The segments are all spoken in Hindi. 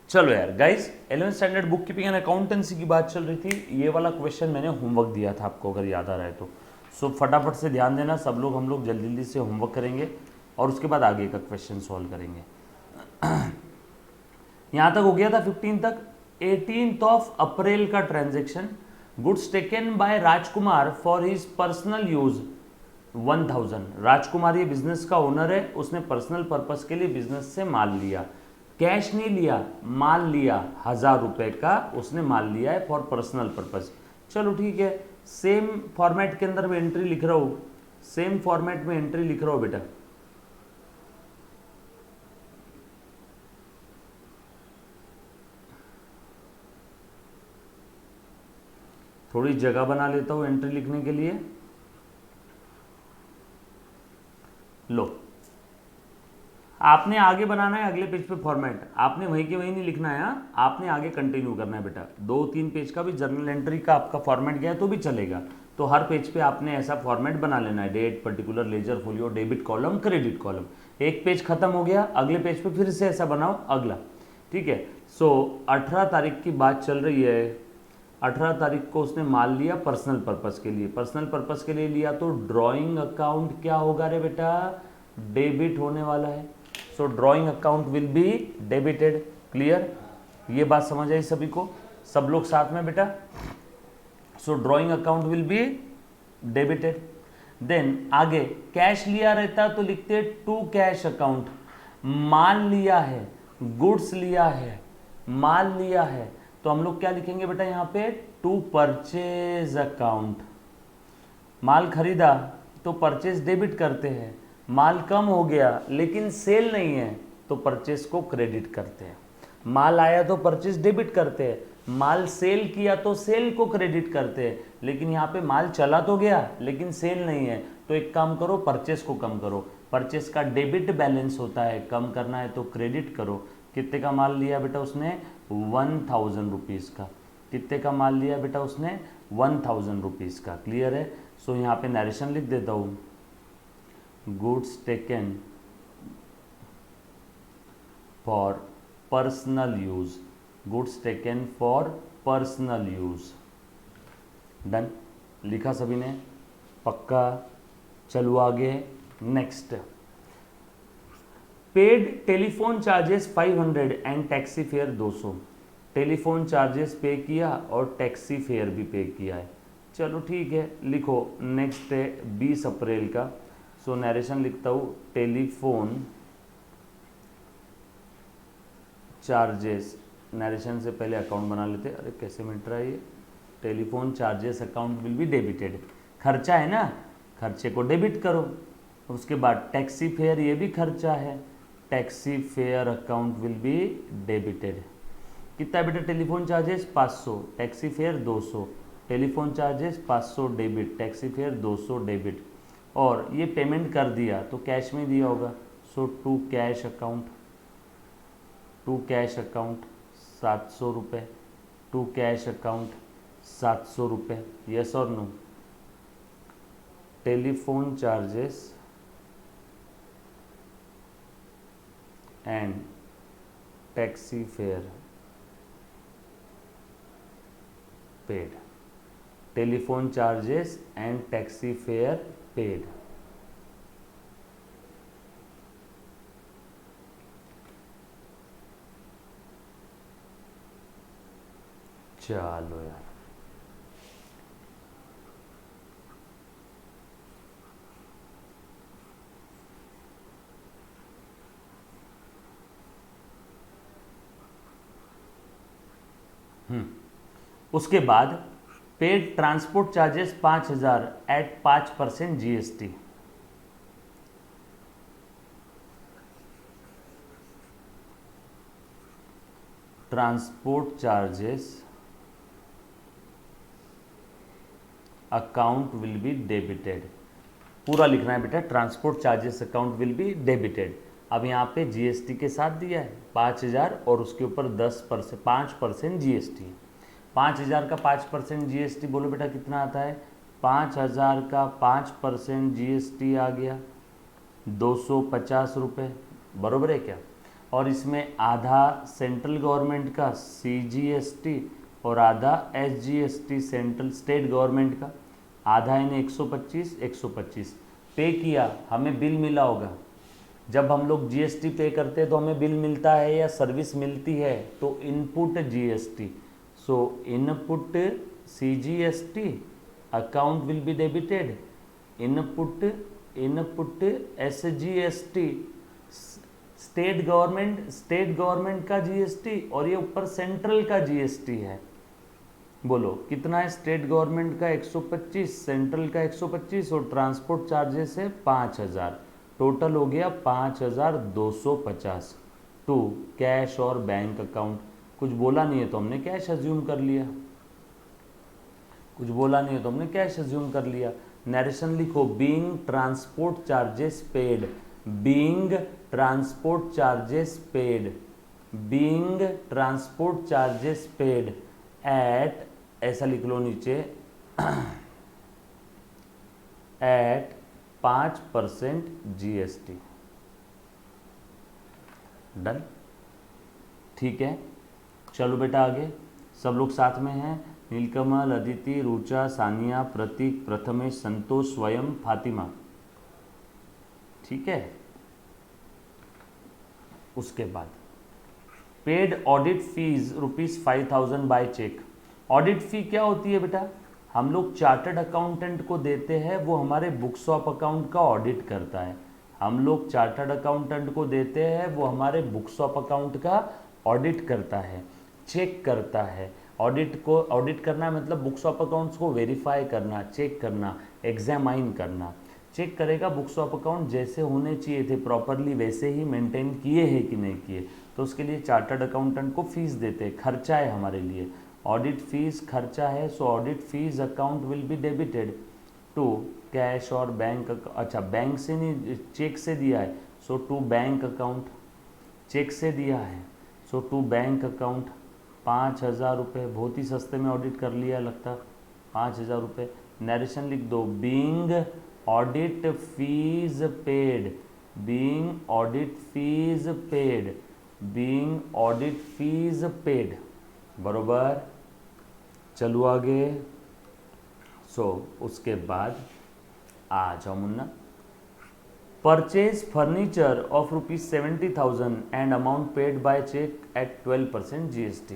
चलो यार guys, 11th standard book keeping and accountancy की बात चल रही थी। ये वाला क्वेश्चन मैंने होमवर्क दिया था आपको, अगर याद आ रहा है तो। सो फटाफट से ध्यान देना, सब लोग हम लोग जल्दी जल्दी से होमवर्क करेंगे और उसके बाद आगे का क्वेश्चन सॉल्व करेंगे। यहाँ तक हो गया था 15 तक। 18th ऑफ अप्रैल का transaction, goods taken by Rajkumar for his personal use 1000। राजकुमार ये बिजनेस का ओनर है, उसने पर्सनल पर्पस के लिए बिजनेस से माल लिया, कैश नहीं लिया, माल लिया। 1000 रुपए का उसने माल लिया है फॉर पर्सनल पर्पस। चलो ठीक है, सेम फॉर्मेट के अंदर मैं एंट्री लिख रहा हूँ, सेम फॉर्मेट में एंट्री लिख रहा हूँ बेटा। थोड़ी जगह बना लेता हूँ एंट्री लिखने के लिए। लो, आपने आगे बनाना है अगले पेज पे फॉर्मेट, आपने वहीं के वहीं नहीं लिखना है। आपने आगे कंटिन्यू करना है बेटा। 2-3 पेज का भी जर्नल एंट्री का आपका फॉर्मेट गया है तो भी चलेगा। तो हर पेज पे आपने ऐसा फॉर्मेट बना लेना है, date, particular, ledger, folio, debit column, credit column. एक पेज खत्म हो गया, अगले पेज पे फिर से ऐसा बनाओ अगला। ठीक है। सो 18 तारीख की बात चल रही है। 18 तारीख को उसने माल लिया पर्सनल पर्पस के लिए। पर्सनल पर्पस के लिए लिया तो ड्रॉइंग अकाउंट क्या होगा रे बेटा? डेबिट होने वाला है। So drawing account will be debited. Clear? ये बात समझ आई सभी को? सब लोग साथ में बेटा। So drawing account will be debited. Then आगे कैश लिया रहता तो लिखते टू कैश अकाउंट। माल लिया है, गुड्स लिया है, माल लिया है, तो हम लोग क्या लिखेंगे बेटा यहाँ पे? To purchase account. माल खरीदा तो परचेज डेबिट करते हैं, माल कम हो गया लेकिन सेल नहीं है तो परचेज को क्रेडिट करते हैं। माल आया तो परचेज डेबिट करते हैं, माल सेल किया तो सेल को क्रेडिट करते हैं। लेकिन यहाँ पे माल चला तो गया लेकिन सेल नहीं है, तो एक काम करो, परचेज को कम करो। परचेज का डेबिट बैलेंस होता है, कम करना है तो क्रेडिट करो। कितने का माल लिया बेटा उसने? 1000 रुपीज़ का। कितने का माल लिया बेटा उसने? 1000 रुपीज़ का। क्लियर है? सो यहाँ पे नरेशन लिख देता हूँ, goods taken for personal use. Goods taken for personal use. Done? लिखा सभी ने? पक्का? चलो आगे। Next, paid telephone charges 500 and taxi fair 200। Telephone charges पे किया और टैक्सी फेयर भी पे किया है। चलो ठीक है, लिखो। नेक्स्ट है 20 अप्रैल का। सो नरेशन लिखता हूँ, टेलीफोन चार्जेस। नरेशन से पहले अकाउंट बना लेते। अरे कैसे मिट रहा है ये? Telephone charges account will be debited. खर्चा है ना, खर्चे को डेबिट करो। उसके बाद टैक्सी फेयर, ये भी खर्चा है, taxi fare account will be debited. कितना बेटा? Telephone charges 500, taxi fare 200। Telephone charges 500 debit, taxi fare 200 debit. और ये पेमेंट कर दिया तो कैश में दिया होगा। So to cash account, to cash account 700 रुपये। टू कैश अकाउंट 700 रुपये। Yes or no? Telephone charges and taxi fare paid. Telephone charges and taxi fare paid. चलो यार, उसके बाद paid transport charges 5000 at 5% GST. Transport charges account will be debited. पूरा लिखना है बेटा, transport charges account will be debited. अब यहाँ पे जीएसटी के साथ दिया है 5000 और उसके ऊपर 10% 5% जीएसटी। 5000 का 5% जीएसटी बोलो बेटा कितना आता है? 5000 का 5% जीएसटी आ गया 250 रुपये। बरोबर है क्या? और इसमें आधा सेंट्रल गवर्नमेंट का CGST और आधा SGST सेंट्रल स्टेट गवर्नमेंट का, आधा इन्हें 125 पे किया, हमें बिल मिला होगा। जब हम लोग GST पे करते हैं तो हमें बिल मिलता है या सर्विस मिलती है, तो input GST, so input CGST account will be debited, input SGST state government का GST, और ये ऊपर सेंट्रल का GST है। बोलो कितना है? स्टेट गवर्नमेंट का 125, सेंट्रल का 125 और ट्रांसपोर्ट चार्जेस है 5000, टोटल हो गया 5250 to cash or bank account. कुछ बोला नहीं है तो हमने कैश अज्यूम कर लिया, कुछ बोला नहीं है तो हमने कैश अज्यूम कर लिया। नरेशन लिखो, being transport charges paid, being transport charges paid, being transport charges paid at, ऐसा लिख लो नीचे, एट 5% GST। डन, ठीक है। चलो बेटा आगे, सब लोग साथ में हैं। नीलकमल, अदिति, रुचा, सानिया, प्रतीक, प्रथमेश, संतोष, स्वयं, फातिमा, ठीक है। उसके बाद paid audit fees ₹5000 by cheque. Audit fee क्या होती है बेटा? हम लोग चार्टर्ड अकाउंटेंट को देते हैं, वो हमारे बुक्स ऑफ अकाउंट का ऑडिट करता है। हम लोग चार्टर्ड अकाउंटेंट को देते हैं, वो हमारे बुक्स ऑफ अकाउंट का ऑडिट करता है, चेक करता है। ऑडिट करना मतलब बुक्स ऑफ अकाउंट्स को वेरीफाई करना, चेक करना, एग्जामाइन करना। चेक करेगा बुक्स ऑफ अकाउंट जैसे होने चाहिए थे प्रॉपरली वैसे ही मेंटेन किए हैं कि नहीं किए, तो उसके लिए चार्टर्ड अकाउंटेंट को फीस देते हैं, खर्चा है हमारे लिए। ऑडिट फीस खर्चा है, so audit fees account will be debited to cash or bank. अच्छा, बैंक से नहीं, चेक से दिया है, so to bank account. Cheque से दिया है, सो टू बैंक अकाउंट। 5000 रुपये, बहुत ही सस्ते में ऑडिट कर लिया लगता, 5000 रुपये। नरेशन लिख दो, being audit fees paid, being audit fees paid, being audit fees paid, बरोबर। चलो आगे। उसके बाद आ जाओ मुन्ना। Purchase furniture of ₹70,000 and amount paid by cheque at 12% GST।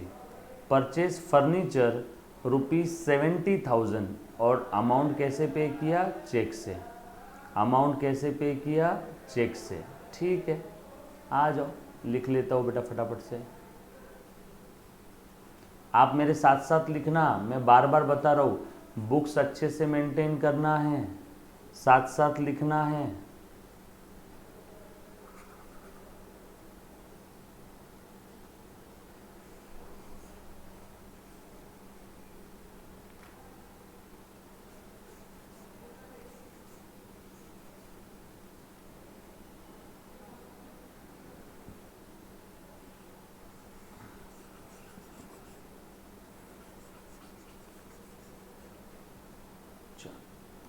Purchase furniture ₹70,000 और अमाउंट कैसे पे किया? चेक से। अमाउंट कैसे पे किया? चेक से, ठीक है। आ जाओ, लिख लेता हूँ बेटा फटाफट से। आप मेरे साथ साथ लिखना, मैं बार बार बता रहा हूँ, बुक्स अच्छे से मेंटेन करना है, साथ साथ लिखना है।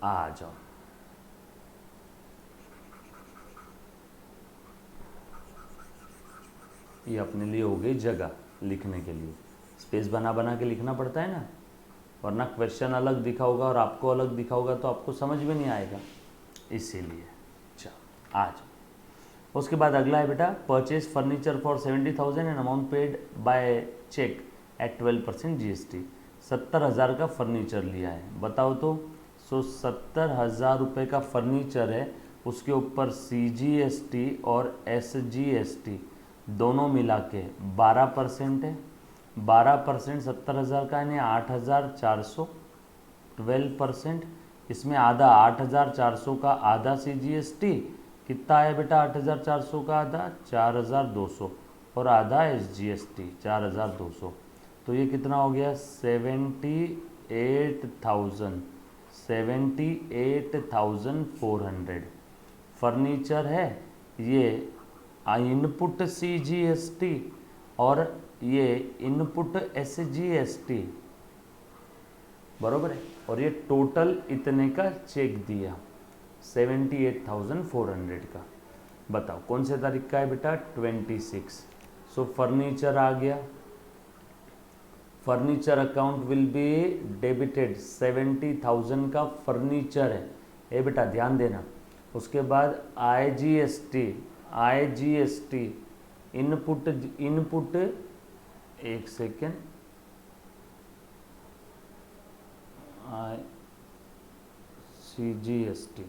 आ जाओ, ये अपने लिए हो गई जगह लिखने के लिए। स्पेस बना बना के लिखना पड़ता है ना, वरना क्वेश्चन अलग दिखा होगा और आपको अलग दिखा होगा तो आपको समझ में नहीं आएगा, इसीलिए। चलो आ जाओ। उसके बाद अगला है बेटा, purchase furniture for 70,000 and amount paid by cheque at 12% GST। 70,000 का फर्नीचर लिया है, बताओ तो। 70,000 रुपये का फर्नीचर है, उसके ऊपर CGST और SGST दोनों मिला के 12% है। 12% 70,000 का यानी 8,400, 12%। इसमें आधा 8,400 का आधा CGST, कितना है बेटा 8,400 का आधा? 4,200, और आधा SGST 4,200, तो ये कितना हो गया? 78,400। फर्नीचर है, ये इनपुट CGST और ये इनपुट SGST, बरोबर है। और ये टोटल इतने का चेक दिया 78,400 का। बताओ कौन से तारीख का है बेटा, 26। सो फर्नीचर आ गया, furniture account will be debited, 70,000 का फर्नीचर है, ये बेटा ध्यान देना। उसके बाद IGST, IGST इनपुट, इनपुट, एक सेकेंड, CGST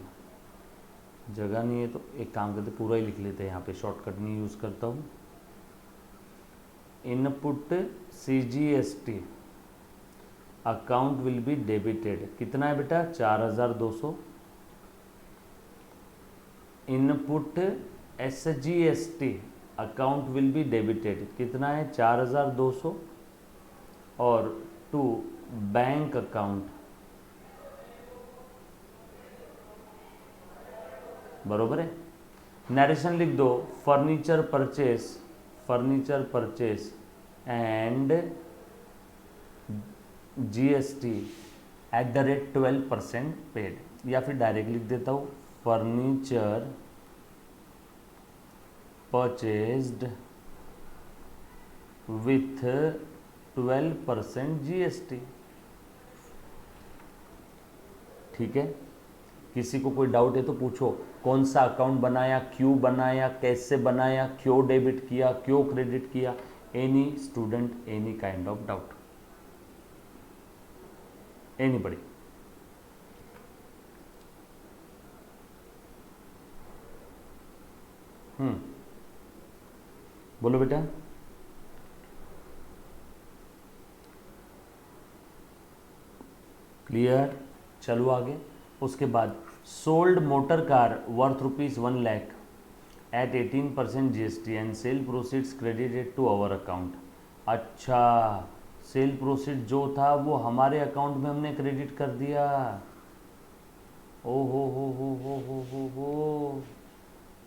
जगह नहीं है तो एक काम करते पूरा ही लिख लेते हैं, यहाँ पे शॉर्टकट नहीं यूज़ करता हूँ। Input CGST account will be debited, कितना है बेटा 4,200। Input SGST account will be debited, कितना है 4,200। और टू बैंक अकाउंट, बरोबर है। नरेशन लिख दो, furniture purchase, furniture purchase and GST @ 12% paid, या फिर डायरेक्ट लिख देता हूँ, फर्नीचर परचेस्ड विथ 12% GST। ठीक है, किसी को कोई डाउट है तो पूछो, कौन सा अकाउंट बनाया, क्यों बनाया, कैसे बनाया, क्यों डेबिट किया, क्यों क्रेडिट किया, any student, any kind of doubt, anybody. बोलो बेटा। क्लियर, चलो आगे। उसके बाद sold motor car worth ₹1 lakh at 18% GST and sale proceeds credited to our account. अच्छा, सेल प्रोसीड जो था वो हमारे अकाउंट में हमने क्रेडिट कर दिया। ओ हो।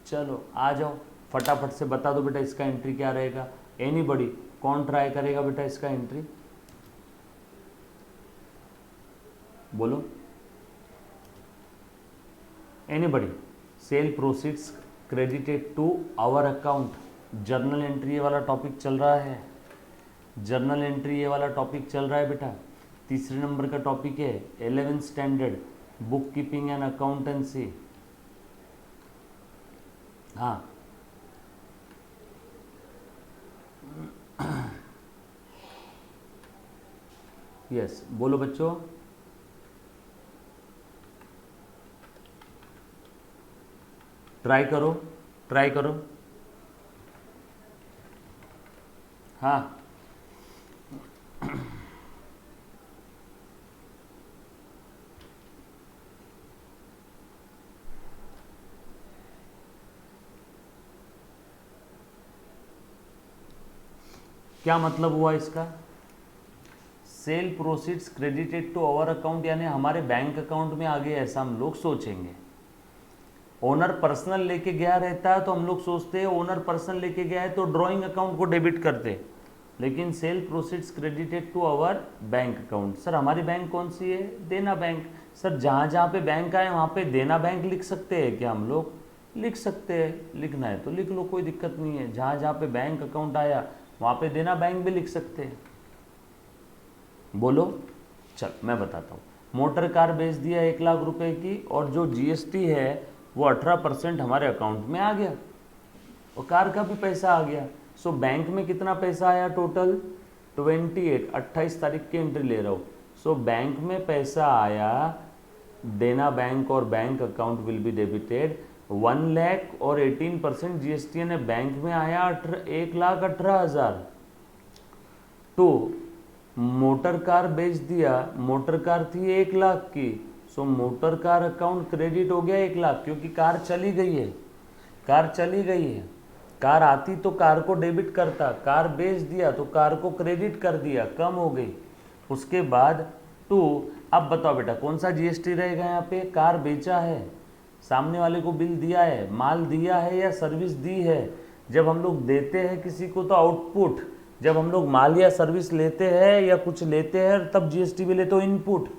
चलो आ जाओ, फटाफट से बता दो बेटा इसका एंट्री क्या रहेगा। एनीबडी, कौन ट्राई करेगा बेटा इसका एंट्री, बोलो। Anybody, sale proceeds credited to our account, journal entry ये वाला टॉपिक चल रहा है, जर्नल एंट्री ये वाला टॉपिक चल रहा है बेटा। तीसरे नंबर का टॉपिक है 11th standard book keeping and accountancy. हाँ, यस, बोलो बच्चों। ट्राई करो, ट्राई करो। हाँ, क्या मतलब हुआ इसका, sale proceeds credited to our account यानी हमारे बैंक अकाउंट में आ गए, ऐसा हम लोग सोचेंगे। ओनर पर्सनल लेके गया रहता है तो हम लोग सोचते हैं ओनर पर्सनल लेके गया है तो ड्राइंग अकाउंट को डेबिट करते, लेकिन sale proceeds credited to our bank account. Sir हमारी बैंक कौन सी है, देना बैंक। सर जहाँ जहाँ पे बैंक आए वहाँ पे देना बैंक लिख सकते हैं क्या हम लोग, लिख सकते हैं, लिखना है तो लिख लो, कोई दिक्कत नहीं है। जहाँ जहाँ पे बैंक अकाउंट आया वहाँ पे देना बैंक भी लिख सकते हैं, बोलो। चल मैं बताता हूँ, मोटर कार बेच दिया 1 लाख रुपए की और जो GST है वो 18% हमारे अकाउंट में आ गया और कार का भी पैसा आ गया। सो बैंक में कितना पैसा आया टोटल, 28 तारीख की एंट्री ले रहा हूँ। सो बैंक में पैसा आया, देना बैंक और bank account will be debited 1 lakh और 18% GST ने बैंक में आया 1,18,000। तो मोटर कार बेच दिया, मोटर कार थी 1 लाख की, सो मोटर कार अकाउंट क्रेडिट हो गया 1 लाख, क्योंकि कार चली गई है, कार चली गई है। कार आती तो कार को डेबिट करता, कार बेच दिया तो कार को क्रेडिट कर दिया, कम हो गई। उसके बाद टू, अब बताओ बेटा कौन सा GST रहेगा यहाँ पे, कार बेचा है, सामने वाले को बिल दिया है, माल दिया है या सर्विस दी है। जब हम लोग देते हैं किसी को तो आउटपुट, जब हम लोग माल या सर्विस लेते हैं या कुछ लेते हैं तब GST भी लेते हो, इनपुट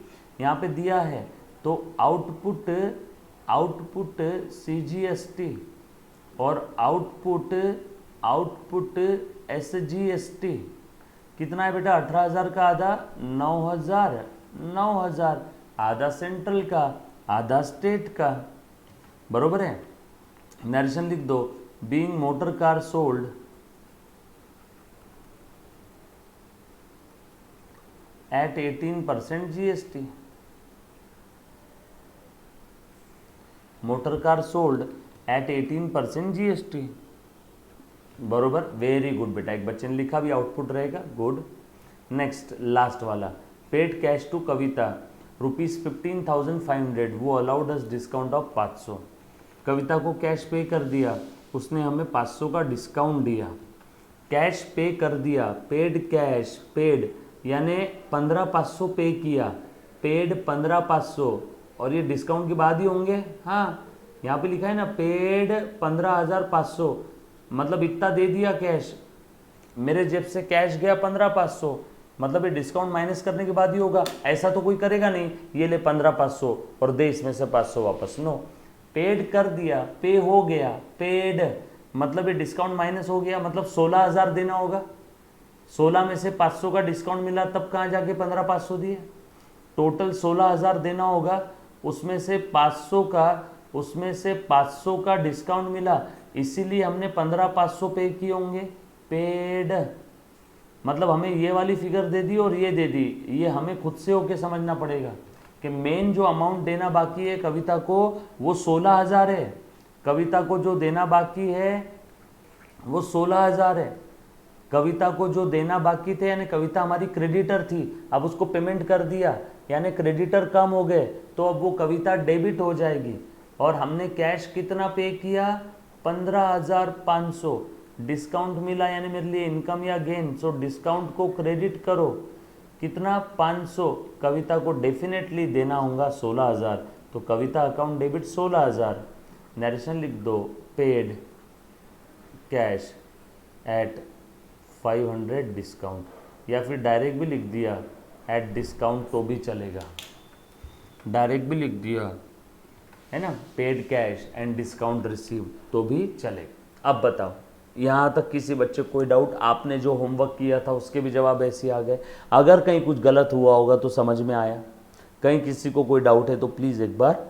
यहाँ पे दिया है तो आउटपुट, आउटपुट CGST और आउटपुट आउटपुट SGST कितना है बेटा? 18,000 का आधा 9,000, 9,000 आधा सेंट्रल का आधा स्टेट का, बरोबर है। नरेशन लिख दो, being motor car sold at 18% GST, motor car sold at 18% GST, बरोबर। वेरी गुड बेटा, एक बच्चे ने लिखा भी आउटपुट रहेगा, गुड। नेक्स्ट लास्ट वाला, पेड कैश टू कविता ₹15,500, वो अलाउड अस डिस्काउंट ऑफ 500। कविता को कैश पे कर दिया, उसने हमें 500 का डिस्काउंट दिया। कैश पे कर दिया, पेड कैश, पेड यानी 15,500 पे किया, पेड 15,500, और ये डिस्काउंट के बाद ही होंगे। हाँ, यहाँ पे लिखा है ना पेड 15,500, मतलब इतना दे दिया कैश, मेरे जेब से कैश गया 15,500, मतलब ये डिस्काउंट माइनस करने के बाद ही होगा। ऐसा तो कोई करेगा नहीं, ये ले 15,500 और दे इसमें से 500 वापस, नो। पेड कर दिया, पे हो गया, पेड मतलब ये डिस्काउंट माइनस हो गया, मतलब 16,000 देना होगा। 16 में से 500 का डिस्काउंट मिला, तब कहाँ जाके 15,500 दिए। टोटल 16,000 देना होगा, उसमें से 500 का डिस्काउंट मिला, इसीलिए हमने 15,500 पे किए होंगे। पेड मतलब हमें ये वाली फिगर दे दी और ये दे दी, ये हमें खुद से होके समझना पड़ेगा कि मेन जो अमाउंट देना बाकी है कविता को वो 16,000 है। कविता को जो देना बाकी है वो 16,000 है। कविता को जो देना बाकी थे, यानी कविता हमारी क्रेडिटर थी, अब उसको पेमेंट कर दिया, यानी क्रेडिटर कम हो गए, तो अब वो कविता डेबिट हो जाएगी। और हमने कैश कितना पे किया? 15,500। डिस्काउंट मिला यानी मेरे लिए इनकम या गेन, सो डिस्काउंट को क्रेडिट करो, कितना? 500। कविता को डेफिनेटली देना होगा 16,000, तो कविता अकाउंट डेबिट 16,000। नरेशन लिख दो, पेड कैश एट 500 डिस्काउंट, या फिर डायरेक्ट भी लिख दिया एट डिस्काउंट तो भी चलेगा, डायरेक्ट भी लिख दिया है ना, paid cash and discount receive तो भी चलेगा। अब बताओ, यहाँ तक किसी बच्चे को कोई डाउट? आपने जो होमवर्क किया था उसके भी जवाब ऐसे आ गए। अगर कहीं कुछ गलत हुआ होगा तो समझ में आया, कहीं किसी को कोई डाउट है तो प्लीज़ एक बार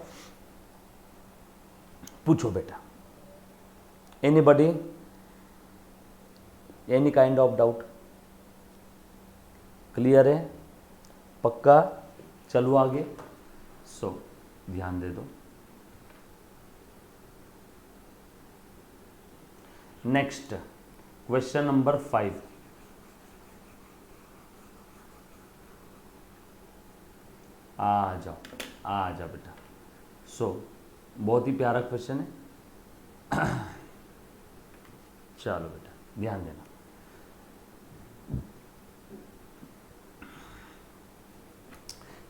पूछो बेटा। Anybody, any kind of doubt? Clear है? पक्का? चलो आगे। सो ध्यान दे दो। नेक्स्ट क्वेश्चन नंबर 5, आ जाओ बेटा। सो बहुत ही प्यारा क्वेश्चन है। चलो बेटा ध्यान देना।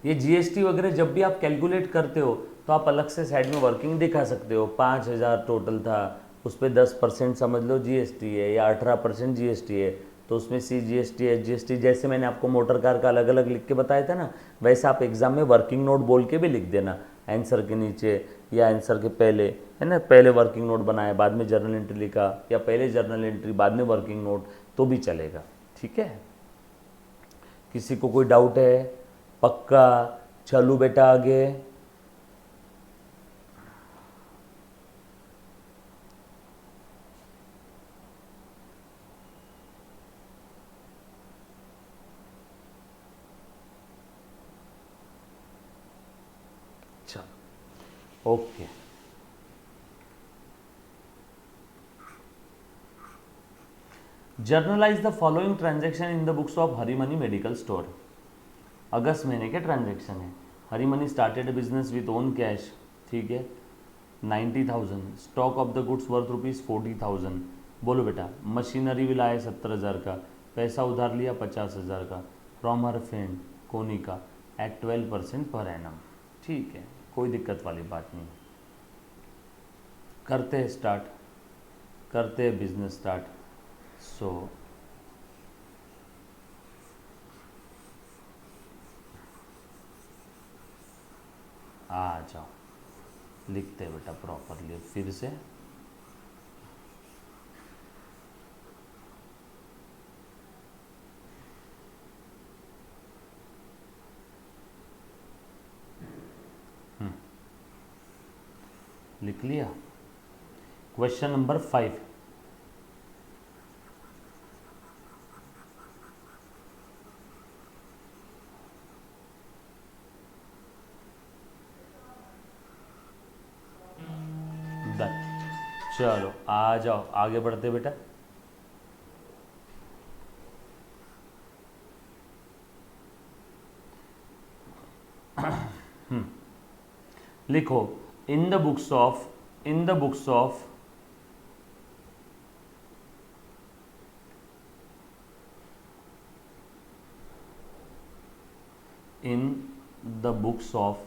ये जीएसटी वगैरह जब भी आप कैलकुलेट करते हो तो आप अलग से साइड में वर्किंग दिखा सकते हो। 5,000 टोटल था, उस पर 10% समझ लो जीएसटी है, या 18% जीएसटी है, तो उसमें CGST SGST, जैसे मैंने आपको मोटर कार का अलग अलग लिख के बताया था ना, वैसे आप एग्जाम में वर्किंग नोट बोल के भी लिख देना आंसर के नीचे या आंसर के पहले, है ना। पहले वर्किंग नोट बनाया, बाद में जर्नल एंट्री लिखा, या पहले जर्नल एंट्री बाद में वर्किंग नोट, तो भी चलेगा। ठीक है, किसी को कोई डाउट है? पक्का? चलू बेटा आगे। चलो okay. Journalise the following transaction in the books of Harimani medical store. अगस्त महीने के ट्रांजैक्शन है। Harimani started business with own cash, ठीक है, 90,000। Stock of the goods worth ₹40,000। बोलो बेटा। मशीनरी भी लाए 70,000 का, पैसा उधार लिया 50,000 का, from her friend Konika at 12% per annum. ठीक है, कोई दिक्कत वाली बात नहीं। करते हैं स्टार्ट, करते हैं बिजनेस स्टार्ट। सो आ जाओ, लिखते हैं बेटा प्रॉपरली फिर से। लिख लिया। Question number 5, done. चलो आ जाओ, आगे बढ़ते बेटा। लिखो, in the books of in the books of in the books of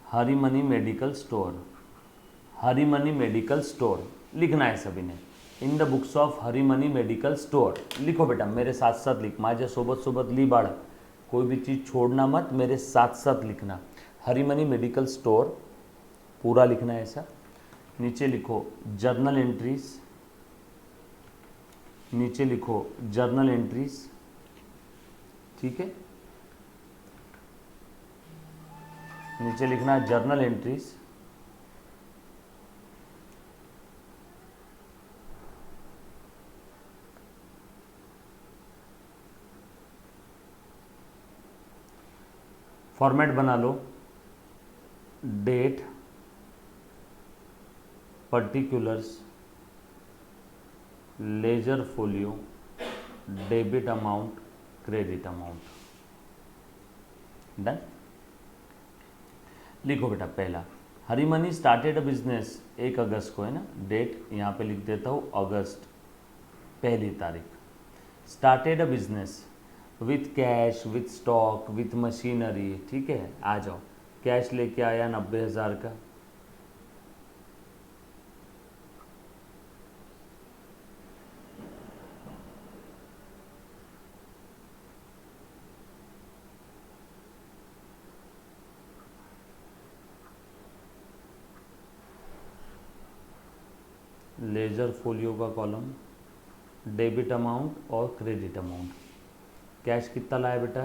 Harimani medical store, Harimani medical store लिखना है सभी ने। In the books of Harimani medical store लिखो बेटा, मेरे साथ साथ लिख, माझ्या सोबत सोबत ली बाळ, कोई भी चीज़ छोड़ना मत, मेरे साथ साथ लिखना। हरिमनी मेडिकल स्टोर पूरा लिखना है ऐसा। नीचे लिखो जर्नल एंट्रीज, नीचे लिखो जर्नल एंट्रीज, ठीक है, नीचे लिखना है जर्नल एंट्रीज। फॉर्मेट बना लो, date, particulars, ledger folio, debit amount, credit amount. Done. लिखो बेटा पहला, हरिमनी स्टार्टेड अ बिजनेस 1 अगस्त को है ना, डेट यहाँ पे लिख देता हूँ अगस्त, पहली तारीख। Started a business with cash, with stock, with machinery, ठीक है। आ जाओ, कैश लेके आया 90,000 का, लेजर फोलियो का कॉलम, डेबिट अमाउंट और क्रेडिट अमाउंट। कैश कितना लाया बेटा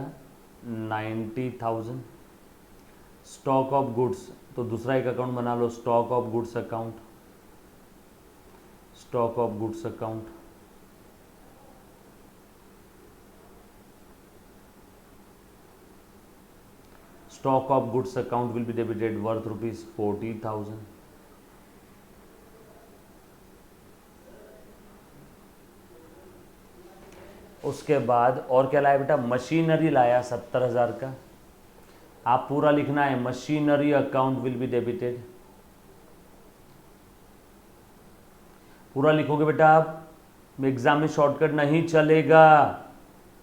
90,000। स्टॉक ऑफ गुड्स, तो दूसरा एक अकाउंट बना लो, stock of goods account, stock of goods account. Stock of goods account will be debited worth ₹40,000। उसके बाद और क्या लाया बेटा, मशीनरी लाया 70,000 का। आप पूरा लिखना है, machinery account will be debited, पूरा लिखोगे बेटा आप, एग्जाम में शॉर्टकट नहीं चलेगा।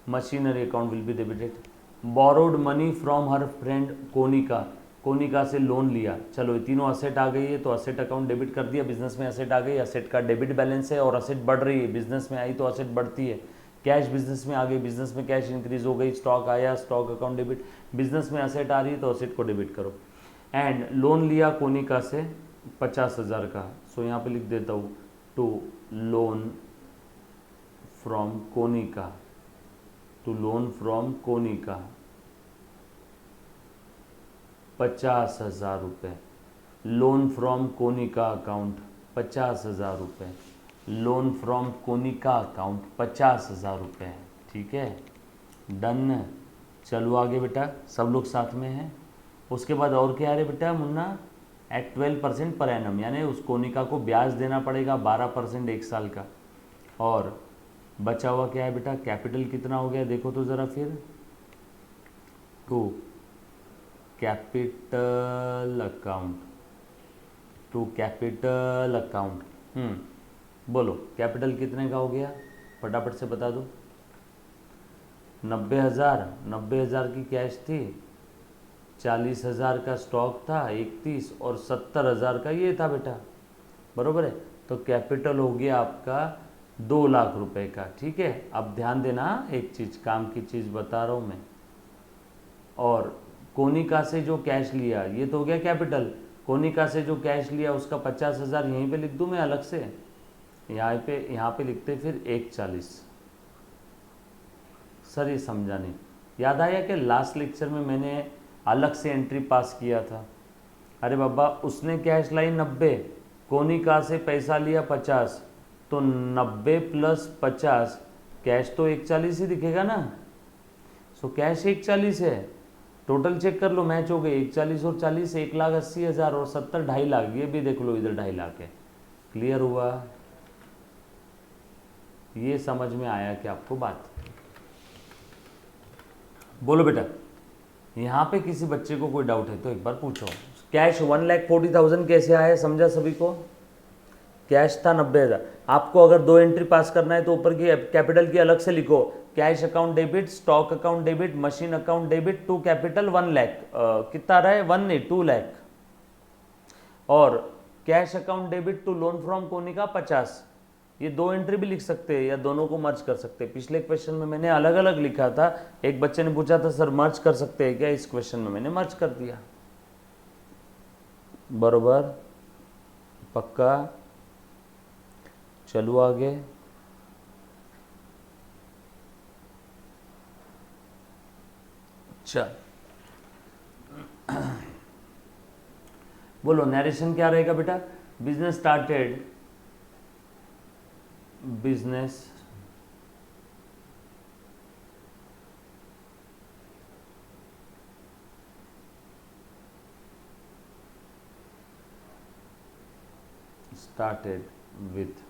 Machinery account will be debited. Borrowed money from her friend Konika, Konika से लोन लिया। चलो ये तीनों असेट आ गई है, तो असेट अकाउंट डेबिट कर दिया, बिजनेस में असेट आ गई, असेट का डेबिट बैलेंस है और असेट बढ़ रही है, बिजनेस में आई तो असेट बढ़ती है। कैश बिजनेस में आ गई, बिजनेस में कैश इंक्रीज हो गई, स्टॉक आया, स्टॉक अकाउंट डेबिट, बिजनेस में असेट आ रही है तो असेट को डेबिट करो। एंड लोन लिया कोनिका से 50,000 का, सो यहाँ पे लिख देता हूँ to loan from Konika, to loan from Konika 50,000 रुपये। लोन फ्रॉम कोनिका अकाउंट 50,000 रुपये, लोन फ्रॉम कोनिका अकाउंट 50,000 रुपये, ठीक है। डन। चलो आगे बेटा, सब लोग साथ में हैं। उसके बाद और क्या है बेटा मुन्ना, एट 12% पर एनम, यानी उस कोनिका को ब्याज देना पड़ेगा 12% 1 साल का। और बचा हुआ क्या है बेटा, कैपिटल कितना हो गया देखो तो ज़रा फिर, to capital account, to capital account. बोलो कैपिटल कितने का हो गया, फटाफट से बता दो। 90,000 की कैश थी, 40,000 का स्टॉक था 31, और 70,000 का ये था बेटा, बरोबर है। तो कैपिटल हो गया आपका 2 लाख रुपए का, ठीक है। अब ध्यान देना, एक चीज़ काम की चीज़ बता रहा हूँ मैं। और कोनिका से जो कैश लिया ये तो हो गया कैपिटल, कोनिका से जो कैश लिया उसका 50,000 यहीं पे लिख दूँ मैं अलग से, यहाँ पे लिखते फिर 140। सर ये समझा नहीं, याद आया कि लास्ट लेक्चर में मैंने अलग से एंट्री पास किया था। अरे बाबा उसने कैश लाई 90, कोनिका से पैसा लिया 50, तो 90 प्लस 50 कैश तो 140 ही दिखेगा ना। सो कैश 140 है। टोटल चेक कर लो, मैच हो गए 140 और 40, 1,80,000 और 70 2,50,000। ये भी देख लो इधर 2,50,000 है। क्लियर हुआ? ये समझ में आया कि आपको बात? बोलो बेटा, यहाँ पे किसी बच्चे को कोई डाउट है तो एक बार पूछो। कैश 1,40,000 कैसे आया, समझा सभी को? कैश था 90,000। आपको अगर 2 एंट्री पास करना है तो ऊपर की कैपिटल की अलग से लिखो, cash account debit, stock account debit, machine account debit to capital 1 lakh, कितना रहा है 1 नहीं 2 लाख, और cash account debit to loan from Konika 50। ये 2 एंट्री भी लिख सकते हैं या दोनों को मर्ज कर सकते हैं। पिछले क्वेश्चन में मैंने अलग अलग लिखा था, एक बच्चे ने पूछा था सर मर्ज कर सकते हैं क्या, इस क्वेश्चन में मैंने मर्ज कर दिया। बरोबर? पक्का? चलो आगे। चल बोलो नरेशन क्या रहेगा बेटा? Business started with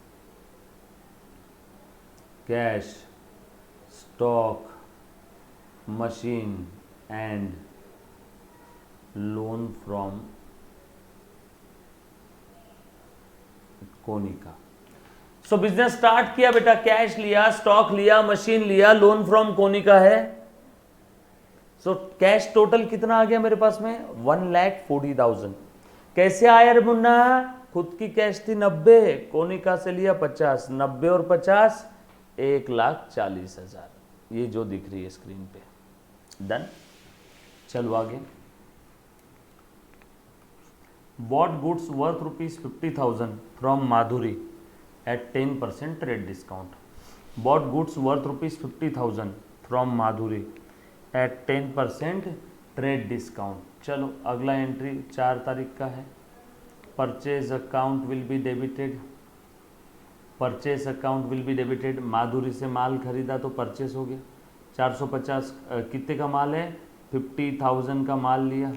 cash, stock, machine and loan from Konika. So business start किया बेटा, कैश लिया, स्टॉक लिया, मशीन लिया, लोन फ्रॉम कोनिका है। सो कैश टोटल कितना आ गया मेरे पास में 1,40,000। कैसे आया रे मुन्ना? खुद की कैश थी 90, कोनिका से लिया 50, 90 और 50 1,40,000। ये जो दिख रही है स्क्रीन पे। डन। चलो आगे। Bought goods worth ₹50,000 from Madhuri at 10% trade discount. Bought goods worth ₹50,000 from Madhuri at 10% trade discount. चलो अगला एंट्री 4 तारीख का है। Purchase account will be debited, purchase account will be debited. Madhuri से माल खरीदा तो परचेस हो गया। 450 कितने का माल है? 50,000 का माल लिया।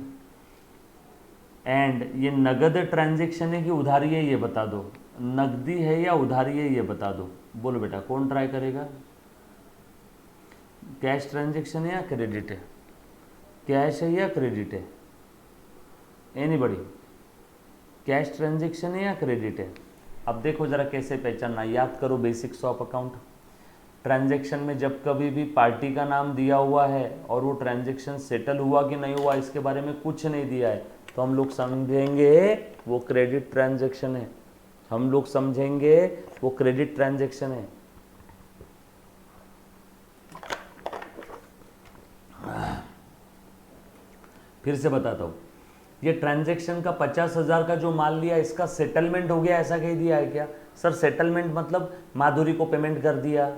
एंड ये नगद ट्रांजेक्शन है कि उधारी है ये बता दो, नकदी है या उधारी है ये बता दो। बोलो बेटा कौन ट्राई करेगा? कैश ट्रांजेक्शन है या क्रेडिट है? कैश है या क्रेडिट है? एनीबॉडी? कैश ट्रांजेक्शन है या क्रेडिट है? अब देखो जरा कैसे पहचानना, याद करो बेसिक्स ऑफ अकाउंट। ट्रांजेक्शन में जब कभी भी पार्टी का नाम दिया हुआ है और वो ट्रांजेक्शन सेटल हुआ कि नहीं हुआ इसके बारे में कुछ नहीं दिया है तो हम लोग समझेंगे वो क्रेडिट ट्रांजेक्शन है। हम लोग समझेंगे वो क्रेडिट ट्रांजेक्शन है। फिर से बताता हूं, ये ट्रांजेक्शन का 50,000 का जो माल लिया इसका सेटलमेंट हो गया ऐसा कह दिया है क्या? सर सेटलमेंट मतलब माधुरी को पेमेंट कर दिया,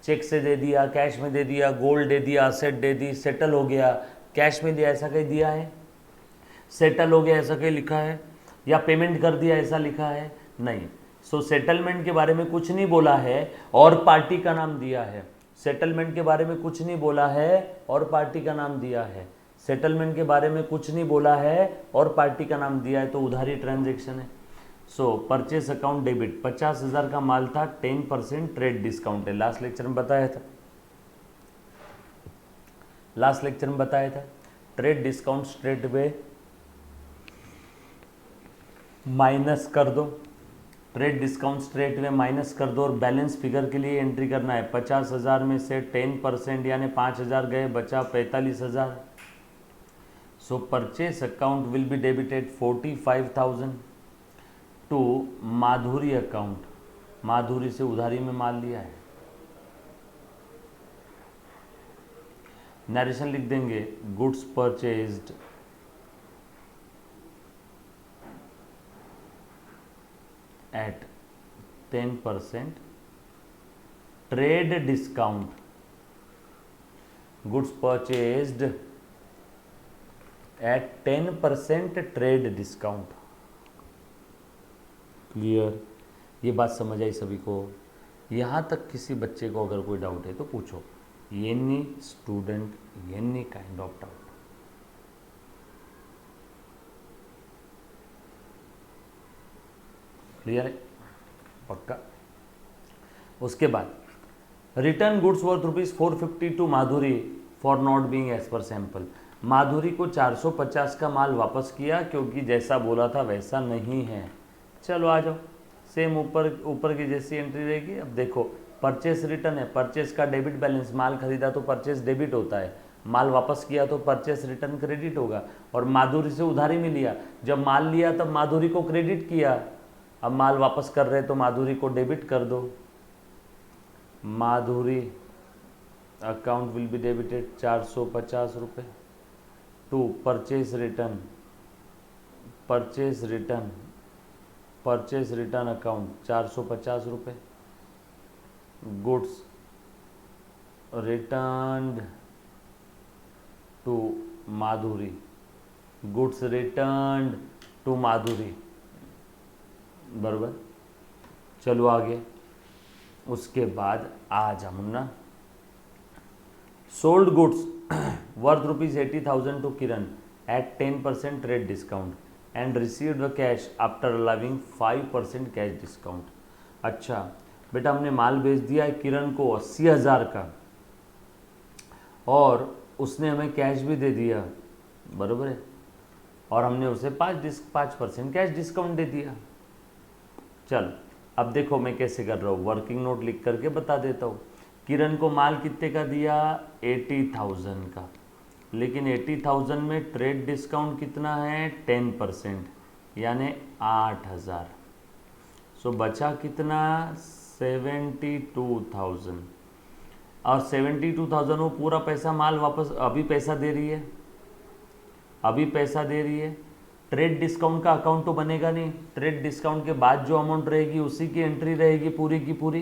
चेक से दे दिया, कैश में दे दिया, गोल्ड दे दिया, असेट दे दी, सेटल हो गया, कैश में दिया ऐसा कह दिया है? सेटल हो गया ऐसा कहीं लिखा है? या पेमेंट कर दिया ऐसा लिखा है? नहीं। सो सेटलमेंट के बारे में कुछ नहीं बोला है और पार्टी का नाम दिया है। सेटलमेंट के बारे में कुछ नहीं बोला है और पार्टी का नाम दिया है। सेटलमेंट के बारे में कुछ नहीं बोला है और पार्टी का नाम दिया है तो उधारी ट्रांजेक्शन है। सो परचेस अकाउंट डेबिट 50,000 का माल था, 10% ट्रेड डिस्काउंट है। लास्ट लेक्चर में बताया था, trade discount straight way minus कर दो, trade discount straight way minus कर दो और बैलेंस फिगर के लिए एंट्री करना है। 50,000 में से 10% यानी 5,000 गए, बचा 45,000। So purchase account will be debited 45,000 to Madhuri account. Madhuri से उधारी में माल लिया है। नरेशन लिख देंगे, goods purchased at 10% trade discount, goods purchased at 10% trade discount. Clear? ये बात समझ आई सभी को? यहाँ तक किसी बच्चे को अगर कोई डाउट है तो पूछो। Any student, any kind of doubt. Clear है? पक्का? उसके बाद return goods worth ₹450 to Madhuri for not being as per sample. Madhuri को 450 का माल वापस किया क्योंकि जैसा बोला था वैसा नहीं है। चलो आ जाओ, सेम ऊपर की जैसी एंट्री रहेगी। अब देखो, परचेस रिटर्न है, परचेस का डेबिट बैलेंस, माल खरीदा तो परचेस डेबिट होता है, माल वापस किया तो परचेस रिटर्न क्रेडिट होगा। और माधुरी से उधारी में लिया, जब माल लिया तब माधुरी को क्रेडिट किया, अब माल वापस कर रहे तो माधुरी को डेबिट कर दो। Madhuri account will be debited 450 रुपये to purchase return, purchase return account 450 रुपये। Goods returned to Madhuri, goods returned to Madhuri, बराबर। चलो आगे। उसके बाद आ जा मुन्ना। Sold goods worth ₹80,000 to Kiran at 10% trade discount and received the cash after allowing 5% cash discount. अच्छा बेटा, हमने माल बेच दिया है किरण को 80,000 का और उसने हमें कैश भी दे दिया, बराबर है, और हमने उसे 5% कैश डिस्काउंट दे दिया। चल अब देखो मैं कैसे कर रहा हूँ, वर्किंग नोट लिख करके बता देता हूँ। किरण को माल कितने का दिया? 80,000 का, लेकिन 80,000 में ट्रेड डिस्काउंट कितना है? 10%, यानी 8,000। सो बचा कितना? 72,000। और 72,000 वो पूरा पैसा माल वापस अभी पैसा दे रही है, अभी पैसा दे रही है। ट्रेड डिस्काउंट का अकाउंट तो बनेगा नहीं, ट्रेड डिस्काउंट के बाद जो अमाउंट रहेगी उसी की एंट्री रहेगी पूरी की पूरी।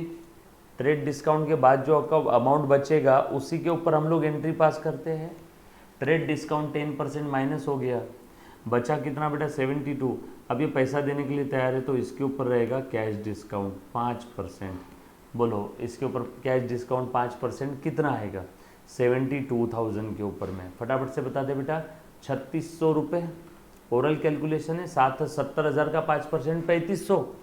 ट्रेड डिस्काउंट के बाद जो अमाउंट बचेगा उसी के ऊपर हम लोग एंट्री पास करते हैं। ट्रेड डिस्काउंट 10% माइनस हो गया, बचा कितना बेटा? 72। अब ये पैसा देने के लिए तैयार है तो इसके ऊपर रहेगा कैश डिस्काउंट 5%। बोलो इसके ऊपर कैश डिस्काउंट 5% कितना आएगा? 72,000 के ऊपर में फटाफट से बता दे बेटा। 3,600 रुपये। ओरल कैलकुलेशन है। 70,000 का 5% 3,500,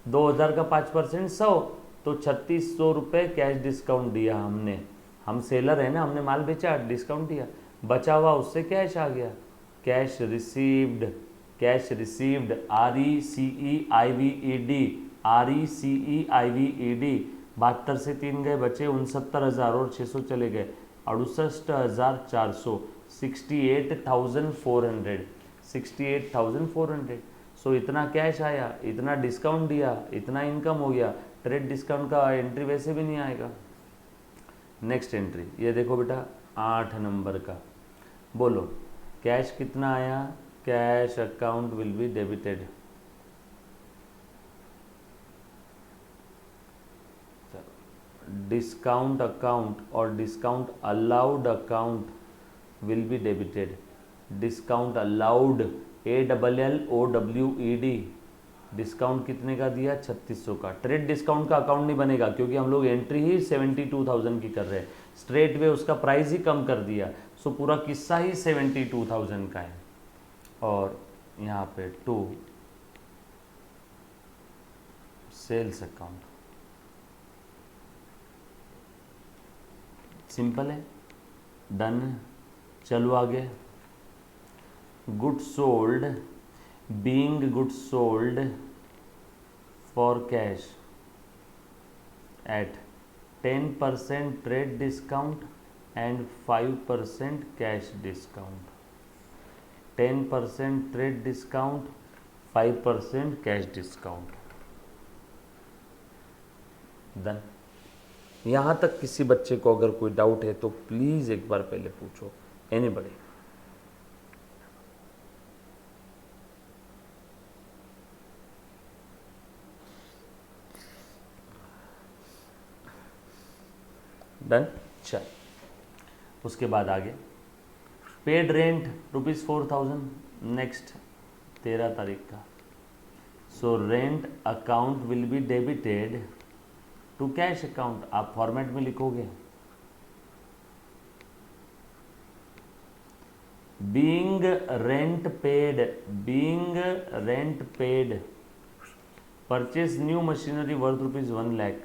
2,000 का 5% 100, तो 3,600 रुपये कैश डिस्काउंट दिया हमने। हम सेलर है ना, हमने माल बेचा, डिस्काउंट दिया, बचा हुआ उससे कैश आ गया। Cash received, cash received RECEIVED 72 से 3 गए, बचे 69,000 और 600 चले गए 68,400, 68,400। सो इतना कैश आया, इतना डिस्काउंट दिया, इतना इनकम हो गया। ट्रेड डिस्काउंट का एंट्री वैसे भी नहीं आएगा। नेक्स्ट एंट्री ये देखो बेटा, 8 नंबर का। बोलो कैश कितना आया? Cash account will be debited. Discount account और discount allowed account will be debited. Discount allowed ALLOWED, discount कितने का दिया? 3,600 का। ट्रेड डिस्काउंट का अकाउंट नहीं बनेगा क्योंकि हम लोग एंट्री ही 72,000 की कर रहे हैं, स्ट्रेट वे उसका प्राइस ही कम कर दिया। सो पूरा किस्सा ही 72,000 का है। और यहाँ पे 2 सेल्स अकाउंट, सिंपल है, डन है। चलो आगे। Goods sold, being goods sold for cash at 10% trade discount and 5% cash discount. 10% trade discount, 5% cash discount. Done. यहाँ तक किसी बच्चे को अगर कोई डाउट है तो प्लीज़ एक बार पहले पूछो। एनीबडी? डन। चल उसके बाद आगे पेड रेंट ₹4,000 नेक्स्ट 13 तारीख का। So rent account will be debited to cash account, आप फॉर्मेट में लिखोगे being rent paid purchase new machinery worth ₹1 lakh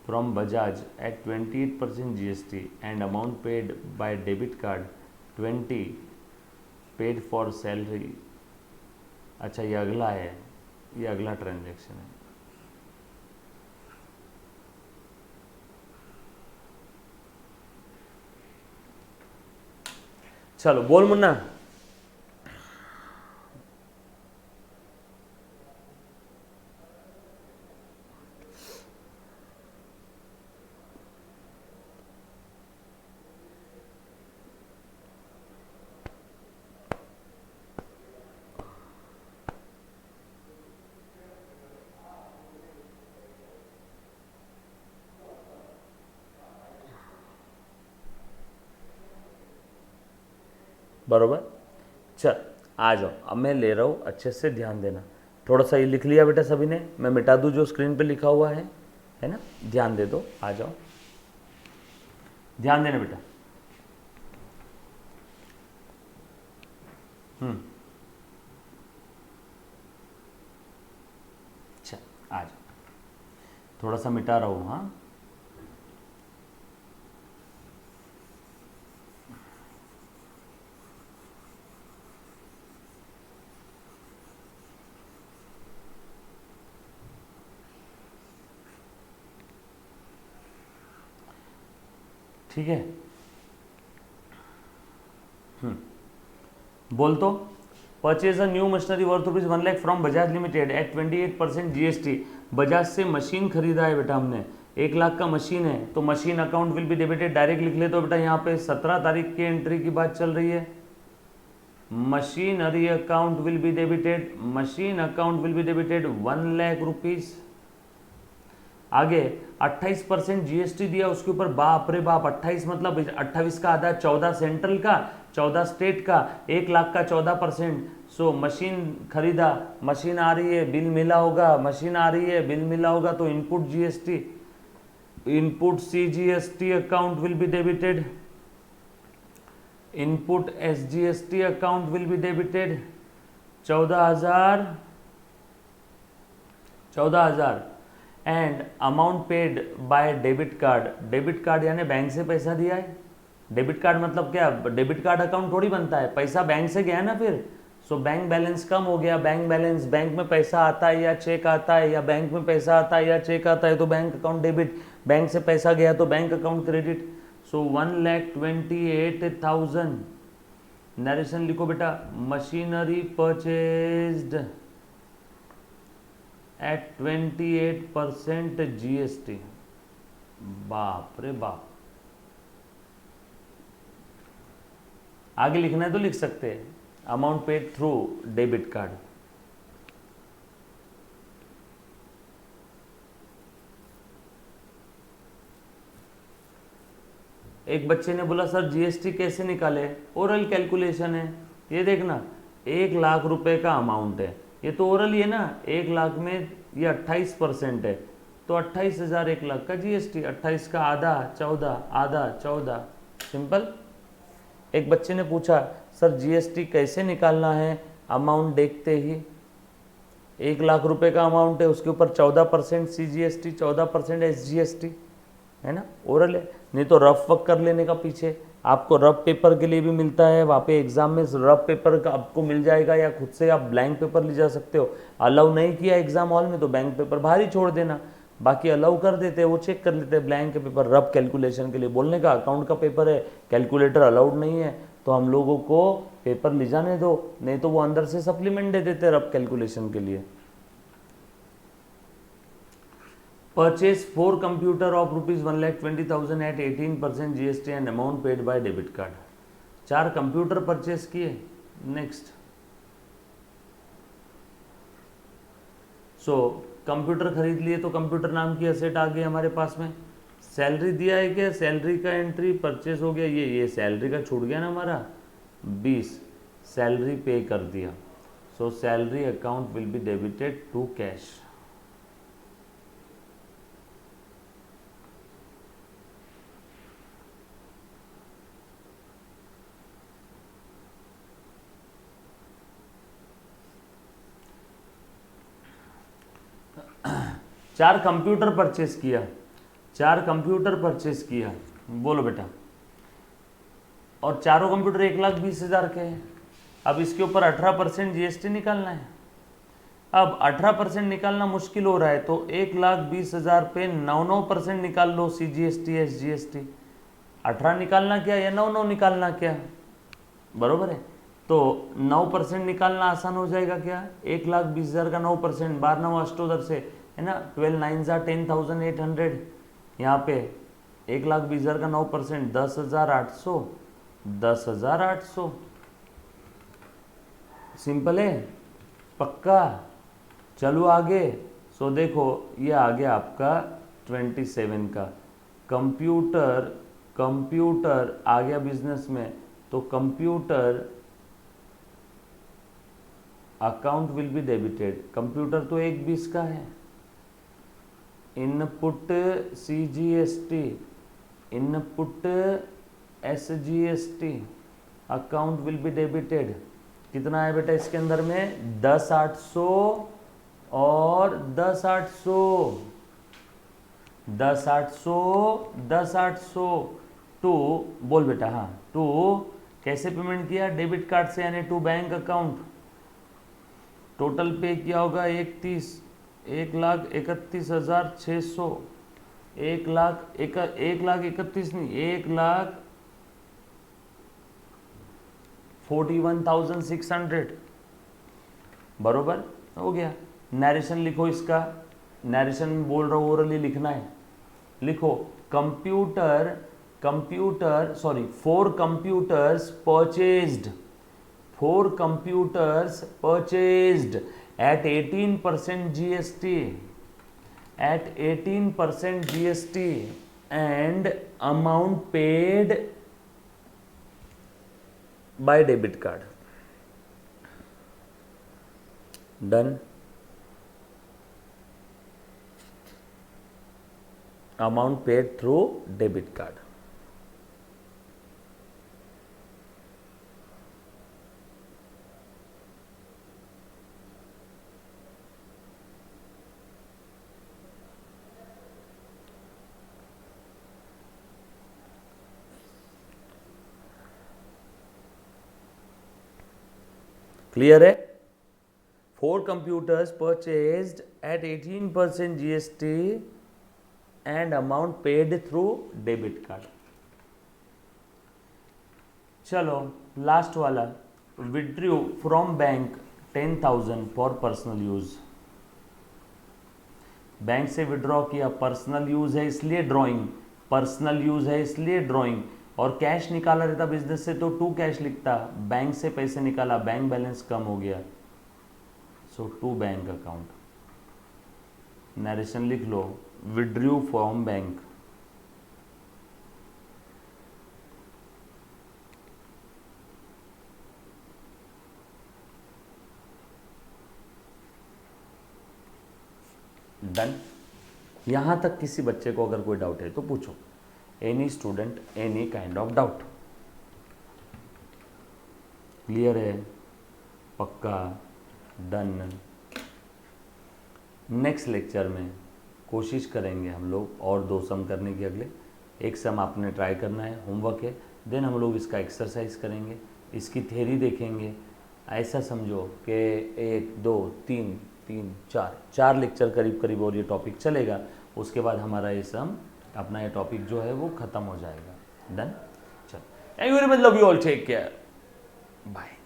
from Bajaj at 28% GST and amount paid by debit card 20 paid for salary। अच्छा ये अगला है, ये अगला ट्रांजैक्शन है। चलो बोल मुन्ना। बरोबर, चल आ जाओ, अब मैं ले रहा हूँ, अच्छे से ध्यान देना। थोड़ा सा ये लिख लिया बेटा सभी ने, मैं मिटा दूँ जो स्क्रीन पे लिखा हुआ है ना, ध्यान दे दो, आ जाओ, ध्यान देना बेटा। चल आ जाओ, थोड़ा सा मिटा रहा हूँ। हाँ ठीक है, बोल तो। Purchase a new machinery worth ₹1 lakh from Bajaj limited at 28% GST। Bajaj से मशीन खरीदा है बेटा हमने, 1 लाख का मशीन है, तो machine account will be debited, direct लिख ले। तो बेटा यहाँ पे 17 तारीख की एंट्री की बात चल रही है। Machinery account will be debited, machine account will be debited 1 lakh rupees. आगे 28% GST दिया उसके ऊपर, बाप रे बाप, 28 मतलब 28 का आधा 14 सेंट्रल का, 14 स्टेट का, 1 लाख का 14%। सो मशीन खरीदा, मशीन आ रही है, बिल मिला होगा, मशीन आ रही है, बिल मिला होगा, तो input GST, input CGST account will be debited, input SGST account will be debited 14,000 and amount paid bye debit card. Debit card यानी बैंक से पैसा दिया है। डेबिट कार्ड मतलब क्या, डेबिट कार्ड अकाउंट थोड़ी बनता है, पैसा बैंक से गया ना फिर। सो बैंक बैलेंस कम हो गया, बैंक बैलेंस, बैंक में पैसा आता है या चेक आता है, या बैंक में पैसा आता है या चेक आता है तो बैंक अकाउंट डेबिट, बैंक से पैसा गया तो बैंक अकाउंट क्रेडिट। सो 1,28,000। नरेशन लिखो बेटा, मशीनरी परचेज्ड एट 28% GST। बाप रे बाप, आगे लिखना है तो लिख सकते हैं, amount paid through debit card. एक बच्चे ने बोला सर GST कैसे निकाले, ओरल कैलकुलेशन है। ये देखना, 1 लाख रुपए का अमाउंट है, ये तो ओरल ही है ना, 1 लाख में ये 28% है, तो 28,000 1 लाख का GST, 28 का आधा 14, आधा 14, सिंपल। एक बच्चे ने पूछा सर GST कैसे निकालना है, अमाउंट देखते ही 1 लाख रुपए का अमाउंट है, उसके ऊपर 14% CGST, 14% SGST है ना, ओरल है। नहीं तो रफ वर्क कर लेने का, पीछे आपको रफ पेपर के लिए भी मिलता है, वहाँ पे एग्जाम में रफ पेपर का आपको मिल जाएगा, या खुद से आप ब्लैंक पेपर ले जा सकते हो। अलाउ नहीं किया एग्जाम हॉल में तो बैंक पेपर बाहर ही छोड़ देना, बाकी अलाउ कर देते हैं, वो चेक कर लेते हैं ब्लैंक पेपर। रफ कैलकुलेशन के लिए बोलने का, अकाउंट का पेपर है, कैलकुलेटर अलाउड नहीं है, तो हम लोगों को पेपर ले जाने दो, नहीं तो वो अंदर से सप्लीमेंट दे देते रफ कैलकुलेशन के लिए। Purchase 4 computer of ₹1,20,000 at 18% GST and amount paid by debit card। 4 computer purchase किए। नेक्स्ट, सो कंप्यूटर खरीद लिए तो कंप्यूटर नाम की असेट आ गई हमारे पास में। सैलरी दिया है क्या, सैलरी का एंट्री परचेस हो गया, ये सैलरी का छूट गया ना हमारा, 20 सैलरी पे कर दिया, so salary account will be debited to cash. चार कंप्यूटर परचेस किया, 4 कंप्यूटर परचेस किया, बोलो बेटा, और चारों कंप्यूटर 1,20,000 के हैं। अब इसके ऊपर 18% जीएसटी निकालना है। अब 18% निकालना मुश्किल हो रहा है, तो 1,20,000 पे 9% निकाल लो, CGST SGST। 18 निकालना क्या या 9 निकालना क्या, बरोबर है। तो 9% निकालना आसान हो जाएगा क्या, 1,20,000 का 9%, 12 9 अष्टोदर से है ना, 12 9 10,800। यहाँ पे 1,20,000 का 9%, 10,800, 10,800। सिंपल है, पक्का। चलो आगे। सो देखो ये आ गया आपका 27 का। कंप्यूटर आ गया बिजनेस में, तो computer account will be debited. Computer तो 1,20 का है। Input CGST, input SGST, account will be debited. कितना है बेटा इसके अंदर में, 10,800 और 10,800, 10,800, 10,800 टू, बोल बेटा, हाँ टू कैसे पेमेंट किया, डेबिट कार्ड से, यानी टू बैंक अकाउंट। टोटल पे किया होगा 1,31,600, 1,31,000 नहीं, 1,41,600, बरोबर हो गया। नरेशन लिखो इसका, नरेशन में बोल रहा हूँ, ओरली लिखना है। लिखो computer 4 computers purchased at 18% GST and amount paid by debit card. Done. Amount paid through debit card. Clear है? 4 computers purchased at 18% GST and amount paid through debit card. चलो लास्ट वाला, withdrew from bank 10,000 for personal use। Bank से विड्रॉ किया, पर्सनल यूज है इसलिए ड्रॉइंग, पर्सनल यूज है इसलिए ड्रॉइंग, और कैश निकाला रहता बिजनेस से तो टू कैश लिखता, बैंक से पैसे निकाला, बैंक बैलेंस कम हो गया, सो टू बैंक अकाउंट। नरेशन लिख लो, विड्रू फ्रॉम बैंक। डन। यहां तक किसी बच्चे को अगर कोई डाउट है तो पूछो, any student, any kind of doubt. Clear है? पक्का? डन। नेक्स्ट लेक्चर में कोशिश करेंगे हम लोग और 2 सम करने की। अगले एक सम आपने ट्राई करना है, होमवर्क है, देन हम लोग इसका एक्सरसाइज करेंगे, इसकी थ्योरी देखेंगे। ऐसा समझो कि 1 2 3 3 4 लेक्चर करीब करीब और ये टॉपिक चलेगा। उसके बाद हमारा ये सम, अपना ये टॉपिक जो है वो ख़त्म हो जाएगा। डन। चलो, thank you very much, love you all, take care, bye.